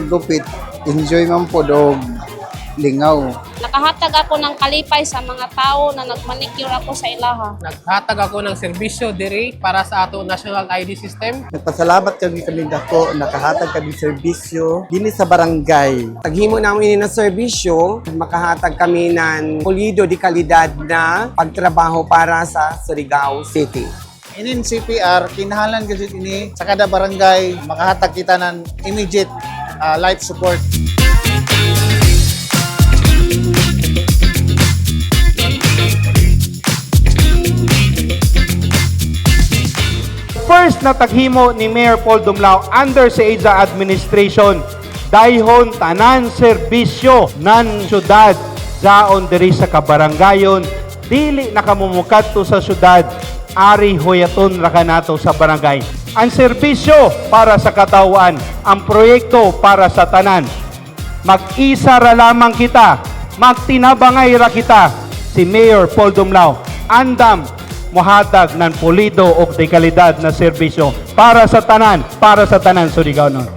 paggupit, enjoy man po og lingaw. Nakahatag ako ng kalipay sa mga tao na nagmanicure ako sa ilaha. Naghatag ako ng serbisyo diri para sa ato national ID system. Nagpasalamat kami dako, nakahatag kami serbisyo dinhi sa barangay. Taghimo namin ng serbisyo, makahatag kami ng pulido di kalidad na pagtrabaho para sa Surigao City. Inin CPR, kinahanglan kasi ini sa kada barangay makahatag kita ng immediate life support. First na taghimo ni Mayor Paul Dumlao under sa EDSA administration dayhon tanan serbisyo nan syudad jaon diri sa kabarangayon dili nakamumukadto sa syudad ari hoyaton ra kanato sa barangay. Ang serbisyo para sa katawhan, ang proyekto para sa tanan. Mag-isa ra lamang kita, magtinabangay ra kita. Si Mayor Paul Dumlao andam mohatag ng pulido o dekalidad na serbisyo para sa tanan Surigao.